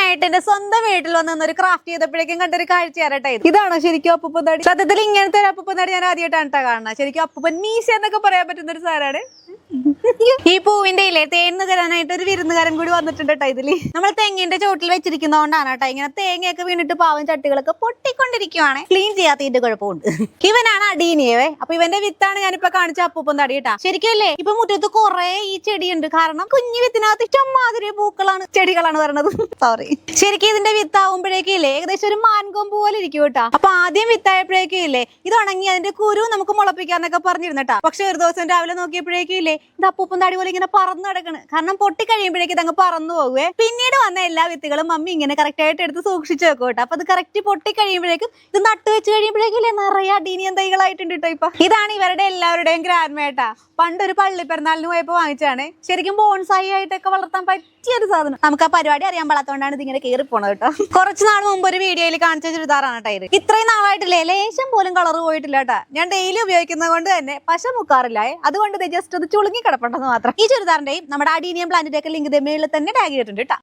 ആദ്യമായിട്ട് എന്റെ സ്വന്തം വീട്ടിൽ വന്ന് ഒരു ക്രാഫ്റ്റ് ചെയ്തപ്പോഴേക്കും കണ്ടൊരു കാഴ്ചയാറട്ടെ. ഇതാണോ ശരിക്കും അപ്പൂപ്പൻ താടി? സത്യത്തിൽ ഇങ്ങനത്തെ ഒരു അപ്പൂപ്പൻ താടി ഞാൻ ആദ്യമായിട്ടാണ് കാണുന്നത്. ശരിക്കും അപ്പൂപ്പൻ മീശ എന്നൊക്കെ പറയാൻ പറ്റുന്ന ഒരു സാറാണ്. ഈ പൂവിന്റെ ഇല്ലേ തേന്ന് തരാനായിട്ട് ഒരു വിരുന്നുകാരൻ കൂടി വന്നിട്ടുണ്ട് കേട്ടോ. ഇതില് നമ്മൾ തെങ്ങിന്റെ ചോട്ടിൽ വെച്ചിരിക്കുന്നതുകൊണ്ടാണ് കേട്ടോ ഇങ്ങനെ തേങ്ങയൊക്കെ വീണിട്ട് പാവം ചട്ടികളൊക്കെ പൊട്ടിക്കൊണ്ടിരിക്കുവാണ്. ക്ലീൻ ചെയ്യാത്തതിന്റെ കുഴപ്പമുണ്ട്. ഇവനാണ് അടീനിയവേ. അപ്പൊ ഇവന്റെ വിത്താണ് ഞാനിപ്പോ കാണിച്ച അപ്പൂപ്പൻ താടി കേട്ടാ. ശരിക്കും അല്ലേ ഇപ്പൊ മുറ്റത്ത് കുറെ ഈ ചെടിയുണ്ട്. കാരണം കുഞ്ഞു വിത്തിനകത്ത് ഇഷ്ടംമാതിരി പൂക്കളാണ് ചെടികളാണ് പറഞ്ഞത്. സോറി. ശരിക്കും ഇതിന്റെ വിത്താവുമ്പോഴേക്കും ഇല്ലേ ഏകദേശം ഒരു മാൻകൊമ്പ് പോലെ ഇരിക്കും കേട്ടാ. അപ്പൊ ആദ്യം വിത്തായപ്പോഴേക്കും ഇല്ലേ ഇത് ഉണങ്ങി അതിന്റെ കുരു നമുക്ക് മുളപ്പിക്കാന്നൊക്കെ പറഞ്ഞിരുന്നട്ടാ. പക്ഷെ ഒരു ദിവസം രാവിലെ നോക്കിയപ്പോഴേക്കും ഇല്ലേ ഇത് അപ്പൂപ്പൻ താടി പോലെ ഇങ്ങനെ പറന്നു കിടക്കണ്. കാരണം പൊട്ടി കഴിയുമ്പോഴേക്കും ഇതങ്ങ് പറന്നു പോകുവേ. പിന്നീട് വന്ന എല്ലാ വിത്തുകളും മമ്മി ഇങ്ങനെ കറക്റ്റ് ആയിട്ട് എടുത്ത് സൂക്ഷിച്ചു വെക്കും കേട്ടോ. അപ്പൊ അത് കറക്റ്റ് പൊട്ടി കഴിയുമ്പോഴേക്കും ഇത് നട്ടു വെച്ച് കഴിയുമ്പോഴേക്കും ഇല്ലേ നിറയെ അടീനിയൻ തൈകളായിട്ടുണ്ട് കേട്ടോ. ഇപ്പൊ ഇതാണ് ഇവരുടെ എല്ലാവരുടെയും ഗ്രാൻഡ് മേട്ടാ. പണ്ടൊരു പള്ളി പെരുന്നാളിന് പോയപ്പോ വാങ്ങിച്ചാണ്. ശരിക്കും ബോൺസായി ആയിട്ടൊക്കെ വളർത്താൻ പറ്റിയൊരു സാധനം. നമുക്ക് ആ പരിപാടി അറിയാൻ പാടാത്തോണ്ടാണ് ഇതിങ്ങനെ കയറി പോണത് കേട്ടോ. കുറച്ച് നാൾ മുമ്പ് ഒരു വീഡിയോയിൽ കാണിച്ച ചുരിദാറാണ് കേട്ടോ ഇത്. ഇത്രയും നാളായിട്ടില്ലേ ലേശം പോലും കളർ പോയിട്ടില്ല കേട്ടോ. ഞാൻ ഡെയിലി ഉപയോഗിക്കുന്നത് കൊണ്ട് തന്നെ പശ മുക്കാറില്ല. അതുകൊണ്ട് ജസ്റ്റ് അത് ചുളുങ്ങി കിടപ്പുണ്ടെന്ന് മാത്രം. ഈ ചുരിദാറിന്റെയും നമ്മുടെ അഡീനിയം പ്ലാന്റിന്റെ ഒക്കെ ലിങ്ക് മേളിൽ തന്നെ ടാഗ് ചെയ്തിട്ടുണ്ട് കേട്ടോ.